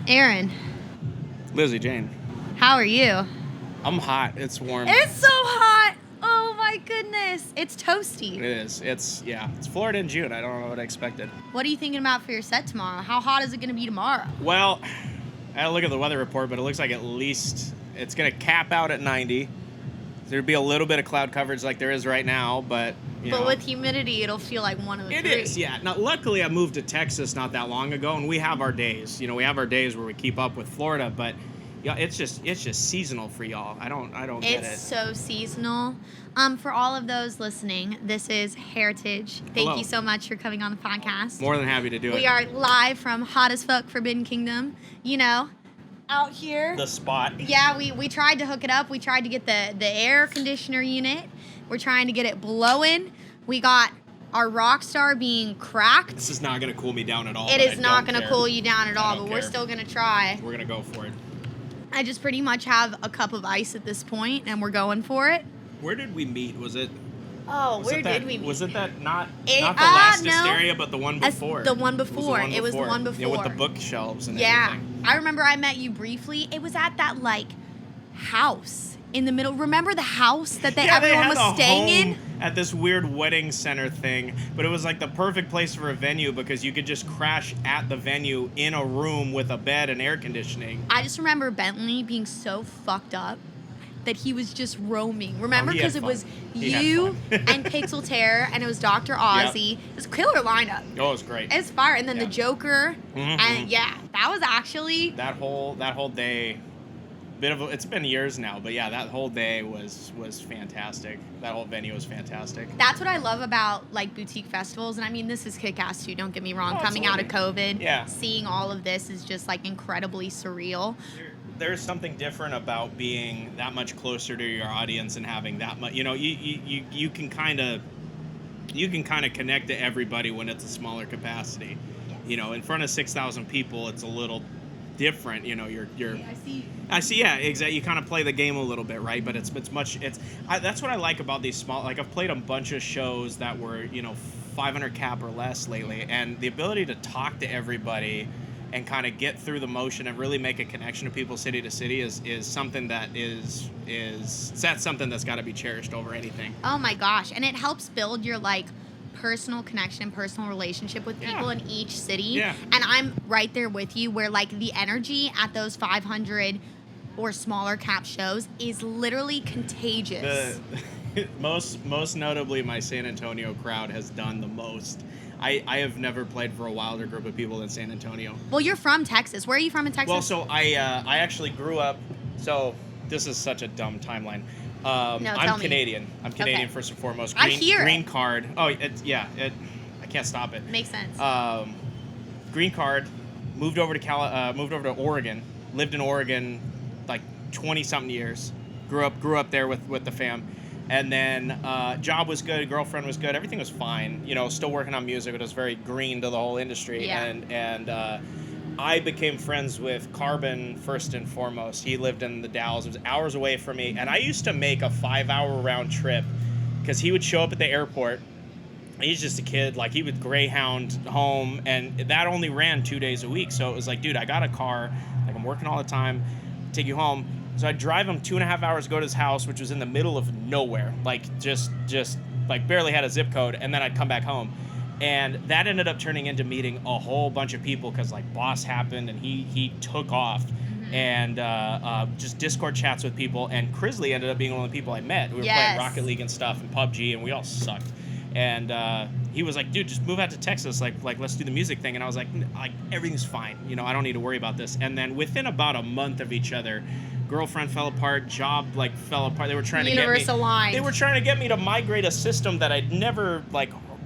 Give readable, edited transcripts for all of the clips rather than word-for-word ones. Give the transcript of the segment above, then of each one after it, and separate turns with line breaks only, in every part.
Aaron.
Lizzy Jane.
How are you?
I'm hot. It's warm.
It's so hot. Oh my goodness. It's toasty.
It is. It's Florida in June. I don't know what I expected.
What are you thinking about for your set tomorrow? How hot is it going to be tomorrow?
Well, I had to look at the weather report, but it looks like at least it's going to cap out at 90. There'd be a little bit of cloud coverage like there is right now, but you know.
With humidity, it'll feel like one of the three.
It is, yeah. Now, luckily, I moved to Texas not that long ago, and we have our days. You know, we have our days where we keep up with Florida, but yeah, it's just seasonal for y'all. I don't get it.
It's so seasonal. For all of those listening, this is Hairitage. Thank
Hello.
you so much for coming on the podcast.
More than happy to do it.
We are live from hot as fuck Forbidden Kingdom. You know, out here.
The spot.
Yeah, we tried to hook it up. We tried to get the air conditioner unit. We're trying to get it blowing. We got our Rockstar being cracked.
This is not going to cool me down at all.
It is not going to cool you down at all, but we're
care.
still going to try.
We're going to go for it.
I just pretty much have a cup of ice at this point, and we're going for it.
Where did we meet? Was it?
Oh, where did we meet?
Was it that not the last
no.
Hysteria, but the one before?
The one before. It was the one before.
Yeah, with the bookshelves and
yeah.
everything.
I remember I met you briefly. It was at that like house in the middle. Remember the house that everyone was staying in?
At this weird wedding center thing, but it was like the perfect place for a venue because you could just crash at the venue in a room with a bed and air conditioning.
I just remember Bentley being so fucked up that he was just roaming. Remember? Because it was you and Pixel Terror, and it was Dr. Ozzy. Yep. It was a killer lineup.
Oh, it was great.
It's fire. And then the Joker.
Mm-hmm.
And yeah, that was actually...
That whole day... It's been years now, but yeah, that whole day was fantastic. That whole venue was fantastic.
That's what I love about like boutique festivals, and I mean this is kick-ass too. Don't get me wrong. Coming out of COVID, seeing all of this is just like incredibly surreal.
There's something different about being that much closer to your audience and having that much. You know, you can kind of connect to everybody when it's a smaller capacity. Yes. You know, in front of 6,000 people, it's a little different. You know, you're. I see. Yeah, exactly. You kind of play the game a little bit, right? But that's what I like about these small. Like I've played a bunch of shows that were 500 cap or less lately, and the ability to talk to everybody and kind of get through the motion and really make a connection to people city to city is something that that's something that's got to be cherished over anything.
Oh my gosh, and it helps build your like personal connection, personal relationship with people in each city.
Yeah.
And I'm right there with you where like the energy at those 500 or smaller cap shows is literally contagious.
Most notably, my San Antonio crowd has done the most. I have never played for a wilder group of people than San Antonio.
Well, you're from Texas. Where are you from in Texas?
Well, so I actually grew up. So this is such a dumb timeline. I'm Canadian. I'm Canadian first and foremost. Green card. Oh, I can't stop it.
Makes sense.
Green card. Moved over to Oregon. Lived in Oregon like 20-something years. Grew up there with the fam. And then job was good, girlfriend was good, everything was fine. You know, still working on music, but it was very green to the whole industry.
Yeah.
And I became friends with Carbon first and foremost. He lived in the Dalles. It was hours away from me. And I used to make a 5-hour round trip because he would show up at the airport. He's just a kid. Like, he would Greyhound home, and that only ran 2 days a week. So it was like, dude, I got a car. Like, I'm working all the time. Take you home. So I'd drive him 2.5 hours to go to his house, which was in the middle of nowhere. Like, just like barely had a zip code. And then I'd come back home. And that ended up turning into meeting a whole bunch of people because, like, Boss happened and he took off. Mm-hmm. And just Discord chats with people. And Crisley ended up being one of the people I met. We were playing Rocket League and stuff and PUBG, and we all sucked. And he was like, dude, just move out to Texas. Like let's do the music thing. And I was like, everything's fine. You know, I don't need to worry about this. And then within about a month of each other, girlfriend fell apart, job fell apart. They were trying to get me. They were trying to get me to migrate a system that I'd never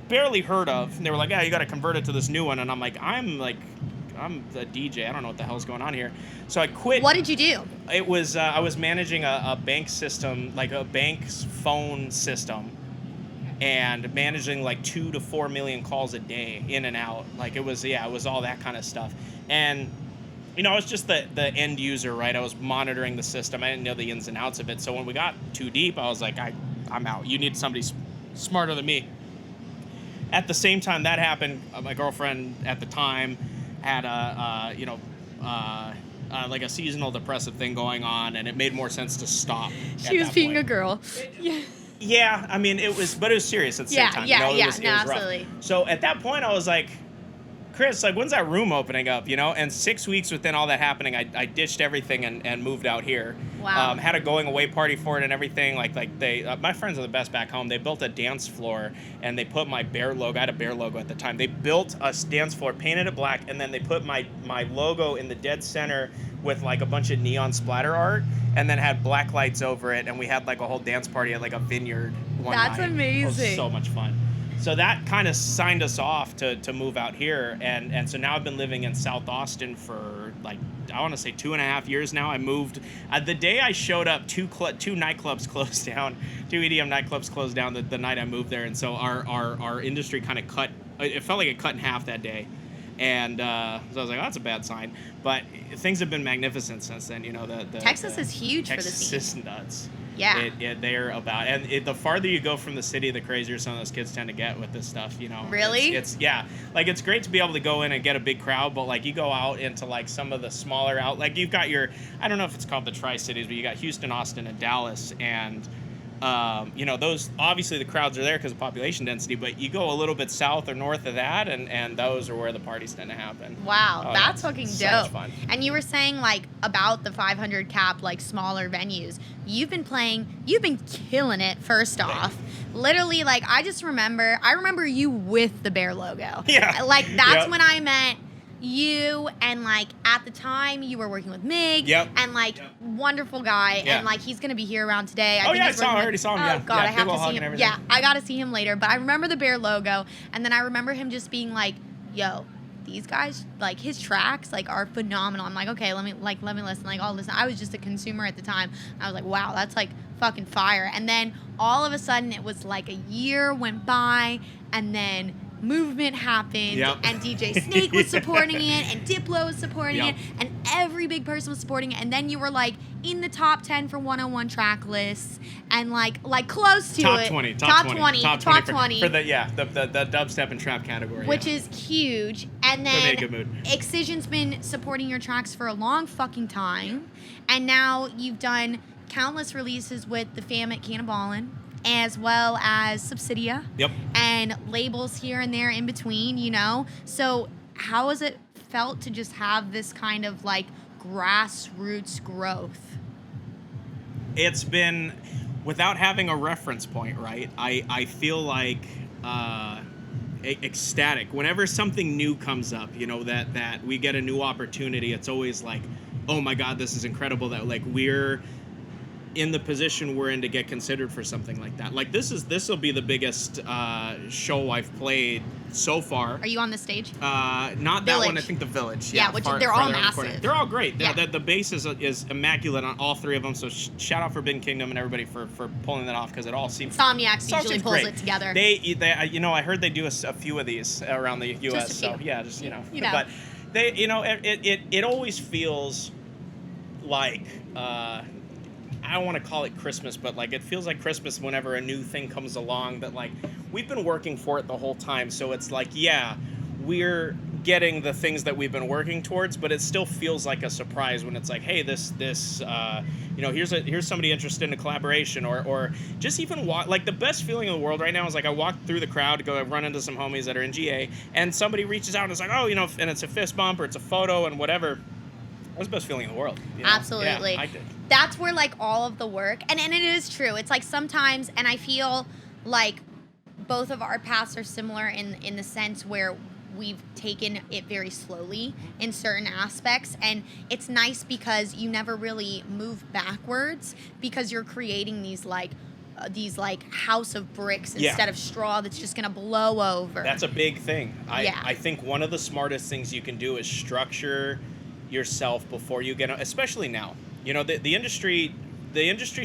barely heard of. And they were like, yeah, you got to convert it to this new one. And I'm like, I'm the DJ. I don't know what the hell's going on here. So I quit.
What did you do?
It was I was managing a bank system, like a bank's phone system, and managing like 2 to 4 million calls a day in and out. Like it was all that kind of stuff. And you know, I was just the end user, right? I was monitoring the system. I didn't know the ins and outs of it. So when we got too deep, I was like, I'm out. You need somebody smarter than me. At the same time that happened, my girlfriend at the time had like a seasonal depressive thing going on, and it made more sense to stop.
She was being a girl. Yeah.
Yeah, I mean, it was serious at the same time.
Yeah,
it was
absolutely.
rough. So at that point, I was like, Chris, like, when's that room opening up, And 6 weeks within all that happening, I ditched everything and moved out here.
Wow.
Had a going away party for it and everything. Like they, my friends are the best back home. They built a dance floor and they put my bear logo. I had a bear logo at the time. They built a dance floor, painted it black, and then they put my logo in the dead center with like a bunch of neon splatter art, and then had black lights over it. And we had like a whole dance party at like a vineyard one night.
That's amazing.
It was so much fun. So that kind of signed us off to move out here. And so now I've been living in South Austin for like, I want to say 2.5 years now. I moved, the day I showed up, two nightclubs closed down, 2 EDM nightclubs closed down the night I moved there. And so our industry kind of cut, it felt like it cut in half that day. And so I was like, oh, that's a bad sign. But things have been magnificent since then.
Texas is huge
Texas
for the scene.
Texas is nuts.
Yeah.
They're about, and the farther you go from the city, the crazier some of those kids tend to get with this stuff,
Really?
It's like, it's great to be able to go in and get a big crowd, but like you go out into like some of the smaller like you've got I don't know if it's called the Tri-Cities, but you got Houston, Austin, and Dallas, and those, obviously the crowds are there because of population density, but you go a little bit south or north of that, and those are where the parties tend to happen.
Wow, that's fucking
so
dope.
Much fun.
And you were saying like about the 500 cap, like smaller venues. You've been killing it. First off, literally, like I remember you with the bear logo.
Yeah,
like that's when I met you, and like at the time you were working with Mig, and like wonderful guy, and like he's gonna be here around today. I
already saw him.
Oh god, I have to see him. Yeah, I gotta see him later. But I remember the bear logo, and then I remember him just being like, "Yo, these guys, like his tracks, like are phenomenal." I'm like, okay, let me listen. Like I'll listen. I was just a consumer at the time. I was like, wow, that's like fucking fire. And then all of a sudden, it was like a year went by, and then movement happened, and DJ Snake was supporting it, and Diplo was supporting it, and every big person was supporting it, and then you were like in the top 10 for 101 track lists, and like close to
top
it.
20
top 20
for the dubstep and trap category,
which is huge. And then
made a good mood.
Excision's been supporting your tracks for a long fucking time, and now you've done countless releases with the fam at Kannibalen, as well as Subsidia, and labels here and there in between, So how has it felt to just have this kind of like grassroots growth?
It's been, without having a reference point, right? I feel like ecstatic whenever something new comes up, that we get a new opportunity. It's always like, oh my God, this is incredible that like we're in the position we're in to get considered for something like that. Like this will be the biggest show I've played so far.
Are you on the stage?
Not
Village.
That one. I think the Village.
Yeah, which they're all massive.
They're all great. The bass is immaculate on all three of them. So shout out for Forbidden Kingdom and everybody for pulling that off, because it all seems.
Insomniacs usually pulls it together.
They I heard they do a few of these around the U.S. So yeah, just but they it always feels like. I don't want to call it Christmas, but like it feels like Christmas whenever a new thing comes along that like we've been working for it the whole time. So it's like, yeah, we're getting the things that we've been working towards, but it still feels like a surprise when it's like, hey, this here's somebody interested in a collaboration, or just even like the best feeling in the world right now is like I walk through the crowd, run into some homies that are in GA, and somebody reaches out and it's like, oh, and it's a fist bump or it's a photo and whatever. That's the best feeling in the world.
Absolutely.
Yeah, I did.
That's where like all of the work, and it is true. It's like sometimes, and I feel like both of our paths are similar in the sense where we've taken it very slowly in certain aspects, and it's nice because you never really move backwards because you're creating these house of bricks instead of straw that's just gonna blow over.
That's a big thing. I think one of the smartest things you can do is structure yourself before you get, especially now. The industry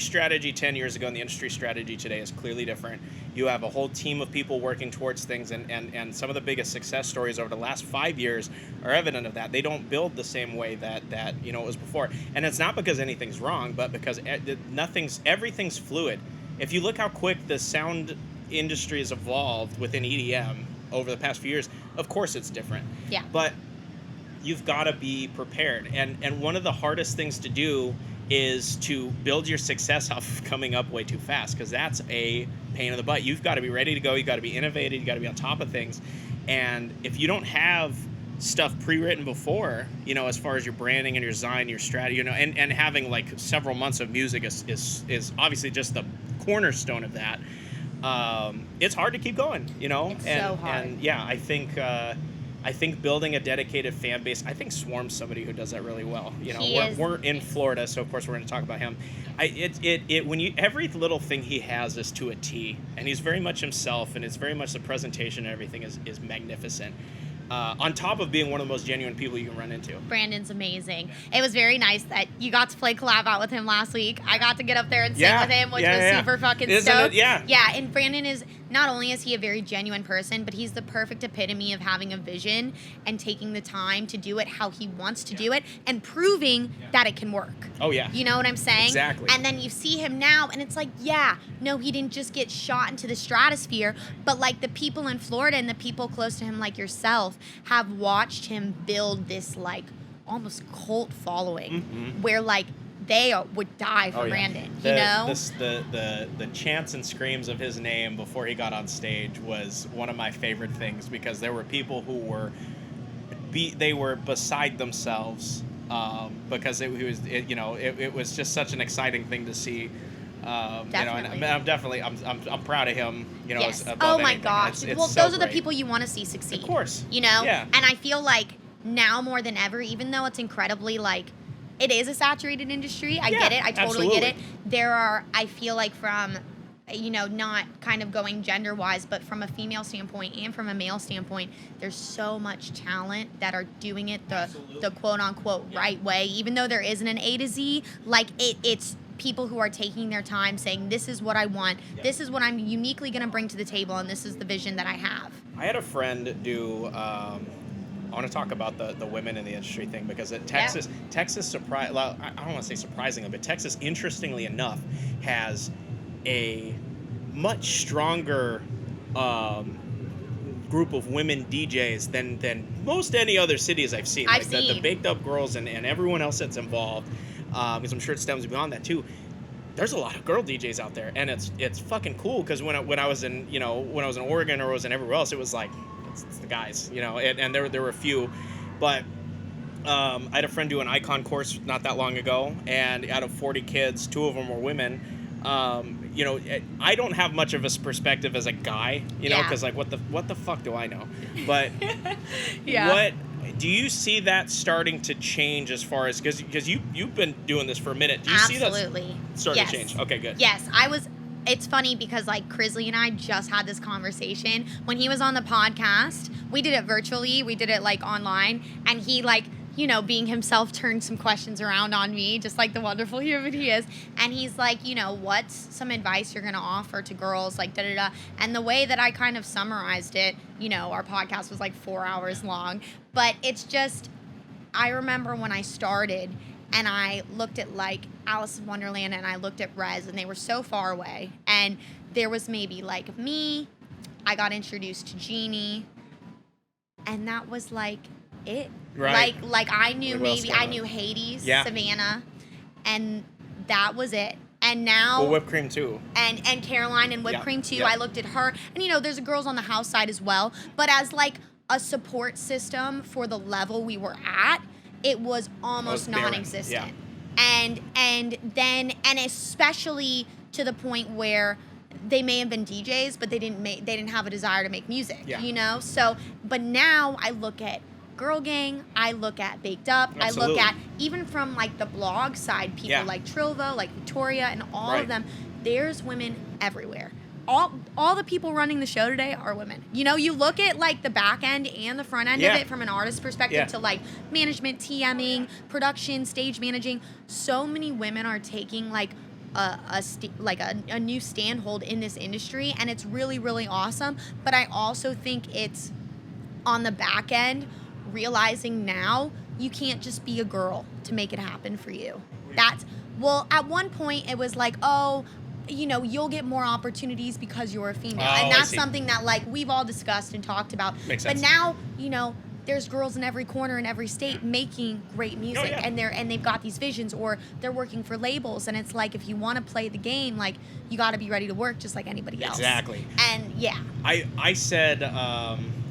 strategy 10 years ago and the industry strategy today is clearly different. You have a whole team of people working towards things, and some of the biggest success stories over the last 5 years are evident of that. They don't build the same way that it was before. And it's not because anything's wrong, but because everything's fluid. If you look how quick the sound industry has evolved within EDM over the past few years, of course it's different.
Yeah.
But you've got to be prepared. And one of the hardest things to do is to build your success off of coming up way too fast, because that's a pain in the butt. You've got to be ready to go. You've got to be innovative. You've got to be on top of things. And if you don't have stuff pre-written before, you know, as far as your branding and your design, your strategy, you know, and having like several months of music is obviously just the cornerstone of that. It's hard to keep going, you know.
It's so hard.
And yeah, I think building a dedicated fan base. I think Swarm's somebody who does that really well. You know, we're in Florida, so of course we're going to talk about him. When you every little thing he has is to a T, and he's very much himself, and it's very much the presentation and everything is magnificent. On top of being one of the most genuine people you can run into.
Brandon's amazing. It was very nice that you got to play collab out with him last week. I got to get up there and sing with him, which was super fucking stoked.
Yeah,
and Brandon is, not only is he a very genuine person, but he's the perfect epitome of having a vision and taking the time to do it how he wants to do it and proving that it can work.
Oh, yeah.
You know what I'm saying?
Exactly.
And then you see him now, and it's like, no, he didn't just get shot into the stratosphere, but like the people in Florida and the people close to him like yourself have watched him build this like almost cult following where like they would die for Brandon, you know?
The chants and screams of his name before he got on stage was one of my favorite things, because there were people who were beside themselves because it was just such an exciting thing to see. You know, and I'm proud of him. You know,
yes.
Oh
my gosh.
It's
well,
so
those are the
great.
people you want to see succeed.
Of course.
You know.
Yeah.
And I feel like now more than ever, even though it's incredibly like, it is a saturated industry. I get it. I totally get it. There are, I feel like from, you know, not kind of going gender wise, but from a female standpoint and from a male standpoint, there's so much talent that are doing it the quote unquote right way. Even though there isn't an A to Z, like it's people who are taking their time saying, this is what I want, this is what I'm uniquely going to bring to the table, and this is the vision that I have.
I had a friend do, I want to talk about the women in the industry thing, because Texas, well, I don't want to say surprisingly, but Texas, interestingly enough, has a much stronger group of women DJs than most any other cities I've seen. The Baked Up Girls and everyone else that's involved. Because I'm sure it stems beyond that too. There's a lot of girl DJs out there, and it's fucking cool. Because when I was in Oregon or was in everywhere else, it was like it's the guys, you know. And there were a few, but I had a friend do an icon course not that long ago, and out of 40 kids, 2 of them were women. You know, I don't have much of a perspective as a guy, you know, because like what the fuck do I know? But what do you see that starting to change as far as, because you've been doing this for a minute? Do you see that starting to change? Okay, good.
Yes, it's funny because like Crisley and I just had this conversation when he was on the podcast. We did it virtually, we did it like online, and he like, you know, being himself, turned some questions around on me, just like the wonderful human he is. And he's like, you know, what's some advice you're going to offer to girls, like da-da-da. And the way that I kind of summarized it, you know, our podcast was like 4 hours long. But it's just, I remember when I started and I looked at like Alice in Wonderland and I looked at Rez, and they were so far away. And there was maybe like me, I got introduced to Jeannie, and that was like it.
Right.
Like I knew I knew Hades, Savannah, and that was it. And now
Whipped Cream too.
And Caroline and Whipped Cream too. I looked at her, and you know, there's girls on the house side as well. But as like a support system for the level we were at, it was almost non-existent. And then especially to the point where they may have been DJs, but they didn't have a desire to make music. You know? So but now I look at Girl Gang, I look at Baked Up,
Absolutely.
I look at, even from like the blog side, people like Trilvo, like Victoria, and all of them, there's women everywhere. All the people running the show today are women. You know, you look at like the back end and the front end of it from an artist perspective to like management, TMing, production, stage managing. So many women are taking like a new standhold in this industry, and it's really, really awesome. But I also think it's on the back end, realizing now you can't just be a girl to make it happen for you. At one point it was like, oh, you know, you'll get more opportunities because you're a female. And that's something that like we've all discussed and talked about.
Makes
but
sense.
now, you know, there's girls in every corner in every state making great music, and they've got these visions, or they're working for labels, and it's like, if you want to play the game, like, you got to be ready to work just like anybody else.
Exactly.
And yeah,
I said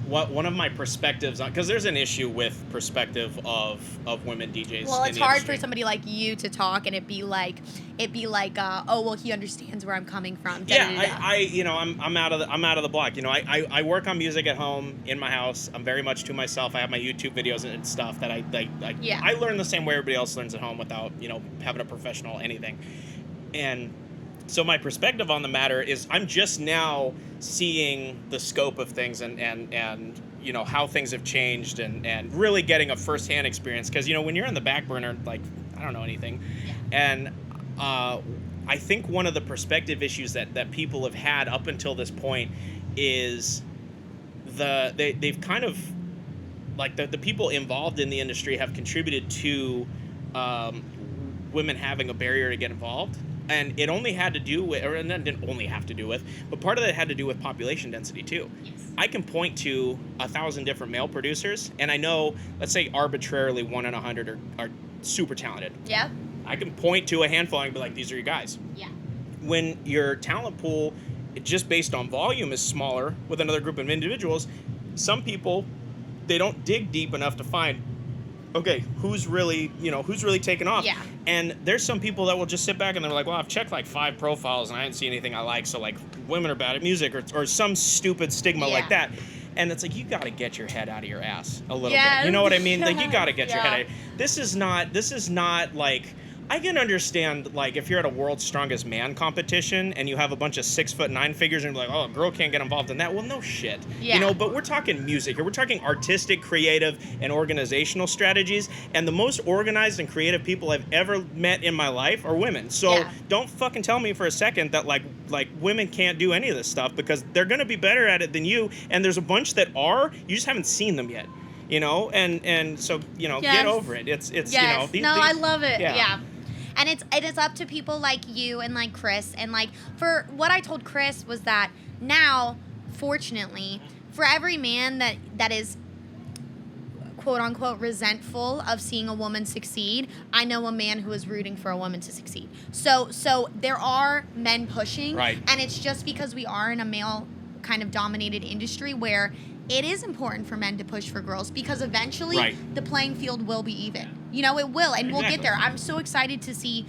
one of my perspectives on, because there's an issue with perspective of women DJs.
Well, it's
in the
hard
industry.
for somebody like you to talk and it be like, oh well, he understands where I'm coming from.
I'm out of the block. I work on music at home in my house. I'm very much to myself. I have my YouTube videos and stuff that I learn the same way everybody else learns at home without having a professional anything. And so my perspective on the matter is, I'm just now seeing the scope of things and how things have changed and really getting a firsthand experience, because when you're in the back burner, like, I don't know anything. And I think one of the perspective issues that people have had up until this point is they've kind of, like, the people involved in the industry have contributed to women having a barrier to get involved. And it only had to do with, or it didn't only have to do with, but part of that had to do with population density too.
Yes.
I can point to 1,000 different male producers, and I know, let's say arbitrarily 1 in 100 are super talented.
Yeah.
I can point to a handful and be like, these are your guys.
Yeah.
When your talent pool, just based on volume, is smaller with another group of individuals, some people, they don't dig deep enough to find, okay, who's really taking off?
Yeah.
And there's some people that will just sit back and they're like, well, I've checked like 5 profiles and I didn't see anything I like, so like women are bad at music, or some stupid stigma like that. And it's like, you got to get your head out of your ass a little bit. You know what I mean? Like, you got to get your head out. This is not like, I can understand, like, if you're at a World's Strongest Man competition and you have a bunch of 6'9" figures and you're like, oh, a girl can't get involved in that. Well, no shit.
Yeah.
But we're talking music here. We're talking artistic, creative, and organizational strategies. And the most organized and creative people I've ever met in my life are women. So don't fucking tell me for a second that, like women can't do any of this stuff, because they're going to be better at it than you. And there's a bunch that are. You just haven't seen them yet. And so, get over it. It's
I love it. Yeah. And it's up to people like you and like Chris, and like, for what I told Chris was that now, fortunately, for every man that is quote unquote resentful of seeing a woman succeed, I know a man who is rooting for a woman to succeed. So there are men pushing,
right? And
it's just because we are in a male kind of dominated industry where it is important for men to push for girls, because eventually the playing field will be even. It will, and we'll get there. I'm so excited to see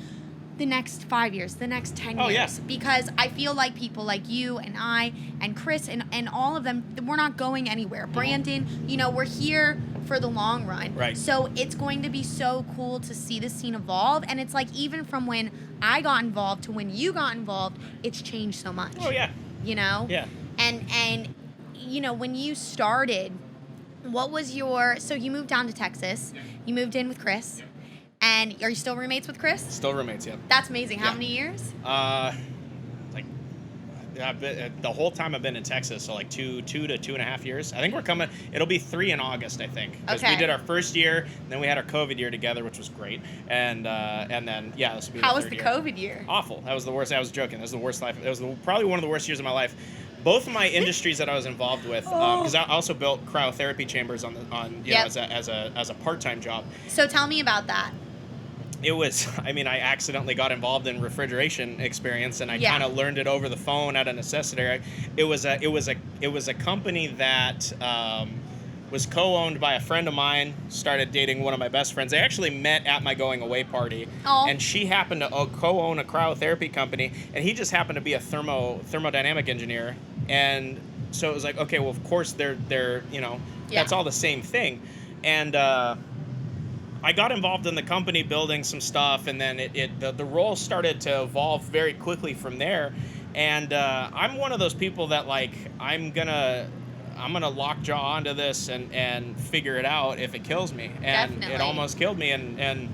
the next 5 years, the next 10 years, because I feel like people like you and I and Chris and all of them, we're not going anywhere. Brandon, we're here for the long run.
Right.
So it's going to be so cool to see this scene evolve, and it's like, even from when I got involved to when you got involved, it's changed so much.
Oh, yeah.
Yeah. And when you started, what was so you moved down to Texas, you moved in with Chris, and are you still roommates with Chris?
Still roommates, yeah.
That's amazing. How many years?
The whole time I've been in Texas, so like 2 to 2.5 years. I think we're coming, it'll be 3 in August, I think. Because we did our first year, then we had our COVID year together, which was great. And then, this will be
How was the COVID year?
Awful. That was the worst. I was joking. That was the worst life. It was probably one of the worst years of my life. Both of my industries that I was involved with, because I also built cryotherapy chambers as a part-time job.
So tell me about that.
It was, I accidentally got involved in refrigeration experience, and I kind of learned it over the phone out of necessity. It was a company that was co-owned by a friend of mine, started dating one of my best friends. They actually met at my going away party, and she happened to co-own a cryotherapy company, and he just happened to be a thermodynamic engineer. And so it was like, okay, well, of course they're that's all the same thing. And I got involved in the company building some stuff, and then the role started to evolve very quickly from there. And I'm one of those people that, like, I'm gonna lockjaw onto this and figure it out if it kills me. And
Definitely.
It almost killed me. And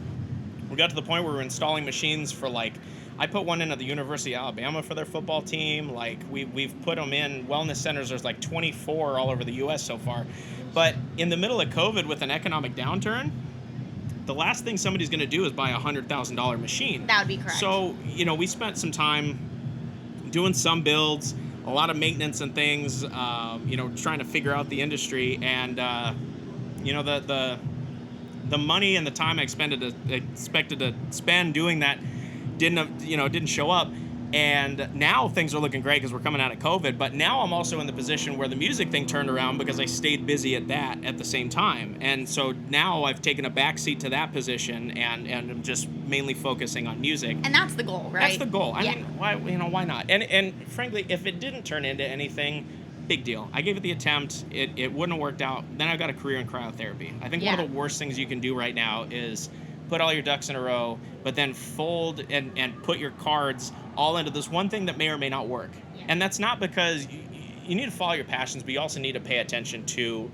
we got to the point where we were installing machines for, like, I put one in at the University of Alabama for their football team. Like, we've put them in wellness centers. There's like 24 all over the U.S. so far. But in the middle of COVID, with an economic downturn, the last thing somebody's going to do is buy a $100,000 machine.
That would be correct.
So, we spent some time doing some builds, a lot of maintenance and things, trying to figure out the industry. And you know, the money and the time I expected to spend doing that didn't show up. And now things are looking great because we're coming out of COVID. But now I'm also in the position where the music thing turned around because I stayed busy at that at the same time. And so now I've taken a backseat to that position and I'm just mainly focusing on music.
And that's the goal, right?
That's the goal. I mean, why not? And frankly, if it didn't turn into anything, big deal. I gave it the attempt. It wouldn't have worked out. Then I got a career in cryotherapy. I think one of the worst things you can do right now is put all your ducks in a row, but then fold and put your cards all into this one thing that may or may not work. Yeah. And that's not because you need to follow your passions, but you also need to pay attention to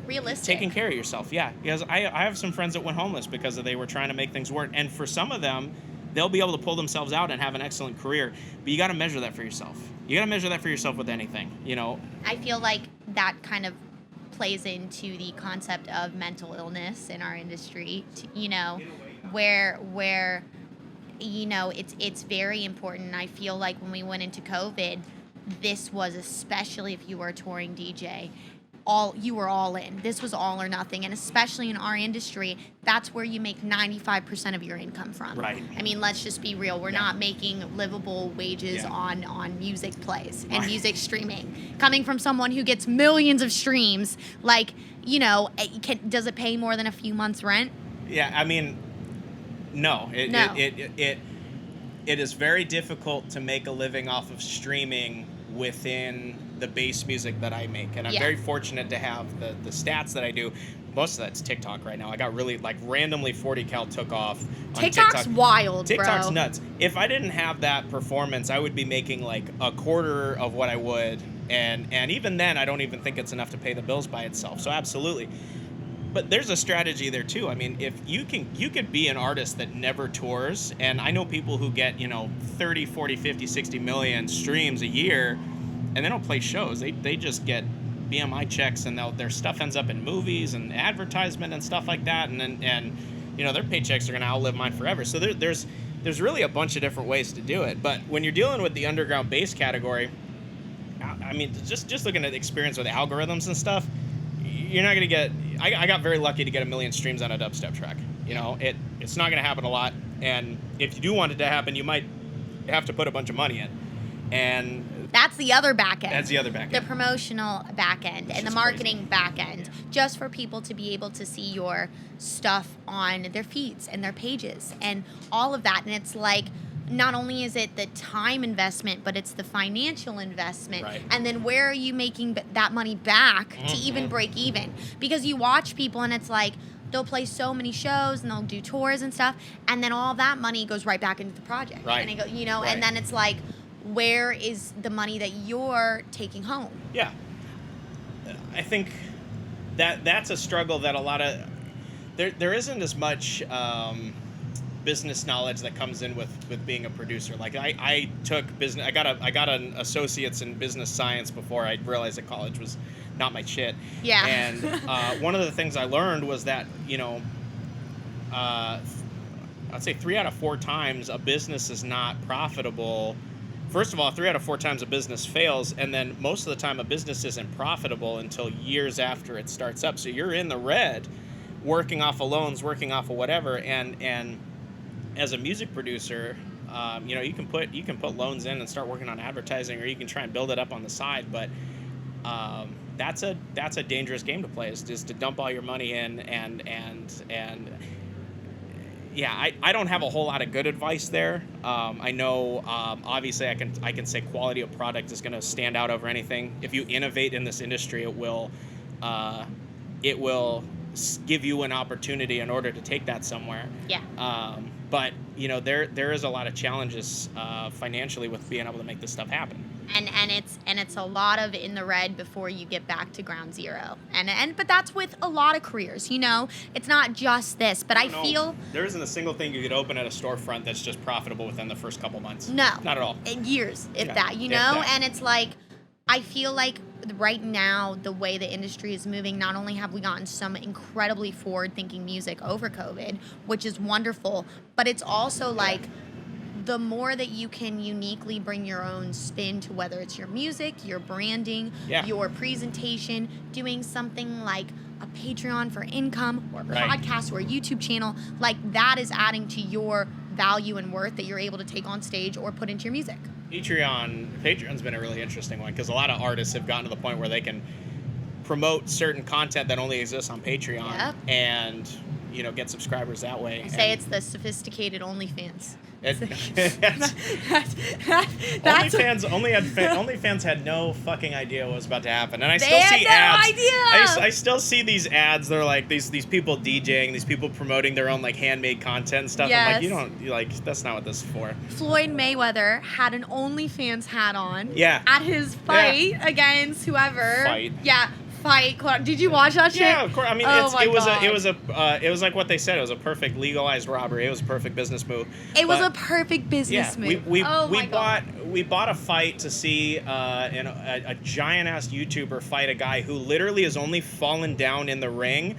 realistic
taking care of yourself. Yeah, because I have some friends that went homeless because they were trying to make things work. And for some of them, they'll be able to pull themselves out and have an excellent career. But you got to measure that for yourself. You got to measure that for yourself with anything, you know. I
feel like that kind of plays into the concept of mental illness in our industry, you know, where you know, it's very important. I feel like when we went into COVID, this was, especially if you were a touring DJ, you were all in. This was all or nothing. And especially in our industry, that's where you make 95% of your income from.
Right.
I mean, let's just be real. We're not making livable wages on music plays and music streaming. Coming from someone who gets millions of streams, like, you know, does it pay more than a few months' rent?
Yeah, I mean, no. It is very difficult to make a living off of streaming within the bass music that I make, and I'm very fortunate to have the stats that I do. Most of that's TikTok right now. I got really, like, randomly 40 cal took off on
TikTok's wild, bro.
TikTok's nuts. If I didn't have that performance, I would be making like a quarter of what I would, and even then I don't even think it's enough to pay the bills by itself. So absolutely. But there's a strategy there too. I mean, if you could be an artist that never tours, and I know people who get, you know, 30, 40, 50, 60 million streams a year, and they don't play shows. They just get BMI checks, and their stuff ends up in movies and advertisement and stuff like that, and you know, their paychecks are going to outlive mine forever. So there's really a bunch of different ways to do it. But when you're dealing with the underground bass category, I mean, just looking at the experience with algorithms and stuff, you're not going to get... I got very lucky to get 1 million streams on a dubstep track. You know, it's not going to happen a lot. And if you do want it to happen, you might have to put a bunch of money in. And
that's the other back end.
That's the other back end.
The promotional back end and the marketing back end. Just for people to be able to see your stuff on their feeds and their pages and all of that. And it's like, not only is it the time investment, but it's the financial investment.
Right.
And then where are you making that money back to even break even? Because you watch people and it's like, they'll play so many shows and they'll do tours and stuff, and then all that money goes right back into the project.
Right.
And it go, you know, and then it's like, where is the money that you're taking home?
Yeah. I think that's a struggle that a lot of... There isn't as much... business knowledge that comes in with being a producer. Like I took business. I got an associate's in business science before I realized that college was not my shit.
Yeah.
And one of the things I learned was that, you know, I'd say 3 out of 4 times a business is not profitable. First of all, 3 out of 4 times a business fails, and then most of the time a business isn't profitable until years after it starts up. So you're in the red, working off of loans, working off of whatever, and as a music producer, you know, you can put loans in and start working on advertising, or you can try and build it up on the side. But that's a dangerous game to play, is just to dump all your money in and yeah, I don't have a whole lot of good advice there. I know obviously I can say quality of product is going to stand out over anything. If you innovate in this industry, it will give you an opportunity in order to take that somewhere.
Yeah.
But you know, there is a lot of challenges financially with being able to make this stuff happen.
And it's a lot of in the red before you get back to ground zero. But that's with a lot of careers, you know. It's not just this, but I feel
there isn't a single thing you could open at a storefront that's just profitable within the first couple months.
No.
Not at all.
Years, if that, you know? And it's like, I feel like right now, the way the industry is moving, not only have we gotten some incredibly forward-thinking music over COVID, which is wonderful, but it's also like the more that you can uniquely bring your own spin to whether it's your music, your branding, your presentation, doing something like a Patreon for income or a
Right.
podcast or a YouTube channel, like that is adding to your value and worth that you're able to take on stage or put into your music.
Patreon's been a really interesting one because a lot of artists have gotten to the point where they can promote certain content that only exists on Patreon
Yep.
and get subscribers that way.
I say it's the sophisticated OnlyFans.
OnlyFans had no fucking idea what was about to happen, and I
They
still
had
see
no
ads.
idea!
I still see these ads. They're like these people DJing, these people promoting their own like handmade content and stuff. I'm like, that's not what this is for.
Floyd Mayweather had an OnlyFans hat on.
Yeah.
At his fight against whoever.
Fight.
Yeah. Fight. Did you watch that shit?
Yeah, of course. I mean,
Oh my
it was
God.
it was like what they said. It was a perfect legalized robbery. It was a perfect business move.
It was a perfect business move.
We
God.
bought a fight to see a giant ass YouTuber fight a guy who literally has only fallen down in the ring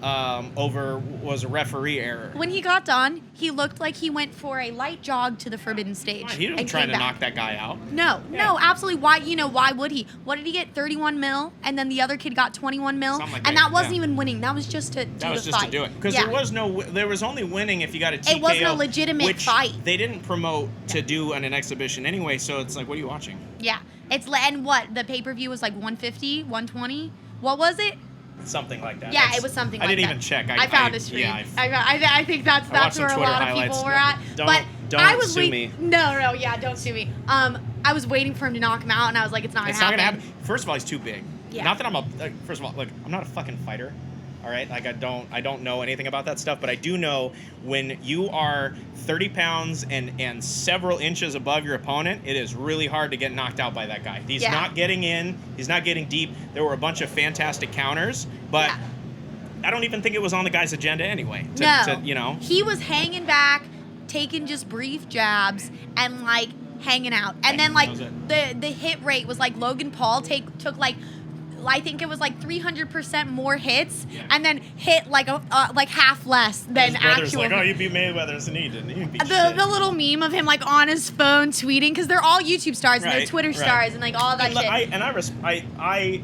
was a referee error.
When he got done, he looked like he went for a light jog to the Forbidden Stage.
He didn't try to knock that guy out.
No, absolutely. Why would he? What did he get? 31 mil, and then the other kid got 21 mil,
Something like
and that wasn't even winning. That was just to do the fight.
That was just to do it because there was only winning if you got a TKO.
It wasn't a legitimate
which
fight.
They didn't promote to do on an exhibition anyway, so it's like, what are you watching?
Yeah, and what the pay-per-view was like 150, 120. What was it?
Something like that.
Yeah, it was something like that.
I didn't even check.
I found a stream.
Yeah,
I think that's where a lot of people were at.
Don't sue me.
No, don't sue me. I was waiting for him to knock him out, and I was like, it's not gonna happen.
First of all, he's too big.
Yeah.
Not that I'm first of all, look, I'm not a fucking fighter. All right, like I don't know anything about that stuff, but I do know when you are 30 pounds and several inches above your opponent, it is really hard to get knocked out by that guy. He's not getting in. He's not getting deep. There were a bunch of fantastic counters, but I don't even think it was on the guy's agenda anyway.
He was hanging back, taking just brief jabs, and like hanging out, and then like the hit rate was like Logan Paul took like. I think it was like 300% more hits, and then hit like half less than actual.
Like, oh, you beat Mayweather, and he didn't. He beat
the little meme of him like on his phone tweeting because they're all YouTube stars and they're Twitter stars and like all that shit.
I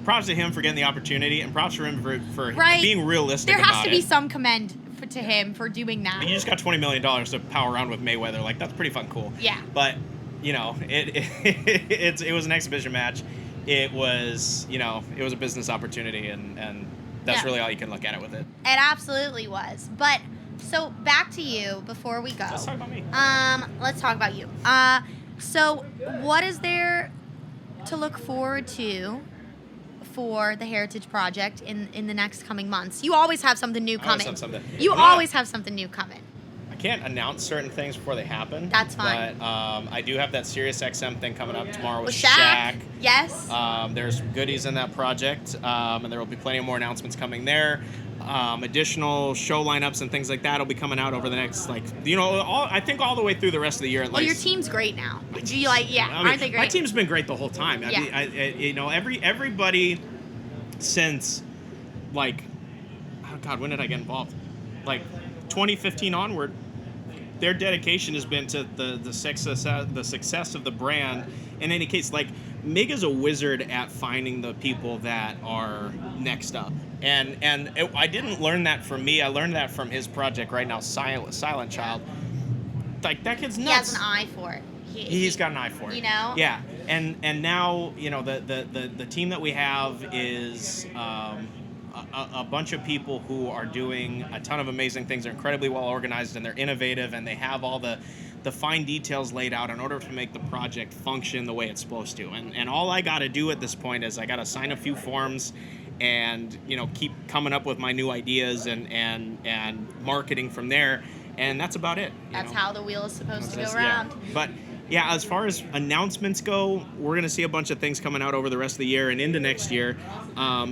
props to him for getting the opportunity, and props for him for being realistic.
There has to be some commend to him for doing that.
You just got $20 million to power around with Mayweather. Like that's pretty fucking cool.
Yeah.
But it was an exhibition match. It was a business opportunity, and that's really all you can look at it with it. It
absolutely was. But so back to you before we go.
Let's talk about me.
Let's talk about you. So what is there to look forward to for the Hairitage project in the next coming months? You always have something new coming. Always have something new coming.
I can't announce certain things before they happen.
That's fine.
But I do have that Sirius XM thing coming up tomorrow with
Shaq. Yes.
There's goodies in that project, and there will be plenty of more announcements coming there. Additional show lineups and things like that will be coming out over the next, I think all the way through the rest of the year. At least.
Your team's great now. Aren't they great?
My team's been great the whole time. Everybody since, when did I get involved? 2015 onward. Their dedication has been to the success of the brand. In any case, Mig is a wizard at finding the people that are next up, and I didn't learn that from me. I learned that from his project right now, Silent Child. That kid's nuts.
He has an eye for it.
He's got an eye for it. Yeah, and now the team that we have is. A bunch of people who are doing a ton of amazing things. They're incredibly well organized and they're innovative and they have all the fine details laid out in order to make the project function the way it's supposed to. And all I got to do at this point is I got to sign a few forms and keep coming up with my new ideas and marketing from there. And that's about it.
That's how the wheel is supposed to go around.
Yeah. But yeah, as far as announcements go, we're going to see a bunch of things coming out over the rest of the year and into next year.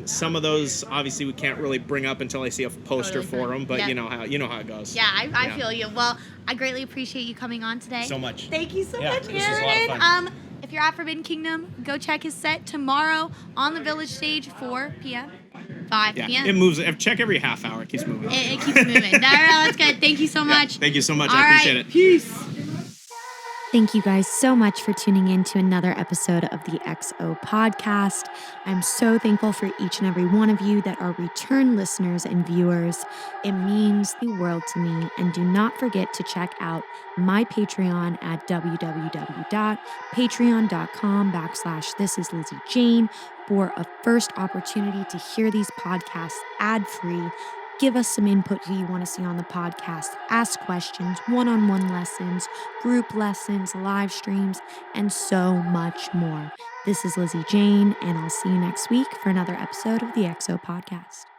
Some of those, obviously, we can't really bring up until I see a poster for them, but you know how it goes.
Yeah, I feel you. Well, I greatly appreciate you coming on today.
So much.
Thank you so much,
this
Aaron.
was a lot of fun.
If you're at Forbidden Kingdom, go check his set tomorrow on the Village stage, 4 p.m. 5 p.m.
It moves. Check every half hour. It keeps moving.
It keeps moving. No, that's good. Thank you so much.
Thank you so much.
All
I appreciate
right.
it.
Peace.
Thank you guys so much for tuning in to another episode of the XO podcast. I'm so thankful for each and every one of you that are return listeners and viewers. It means the world to me. And do not forget to check out my Patreon at www.patreon.com/thisisLizzyJane for a first opportunity to hear these podcasts ad-free. Give us some input who you want to see on the podcast, ask questions, one-on-one lessons, group lessons, live streams, and so much more. This is Lizzy Jane, and I'll see you next week for another episode of the XO Podcast.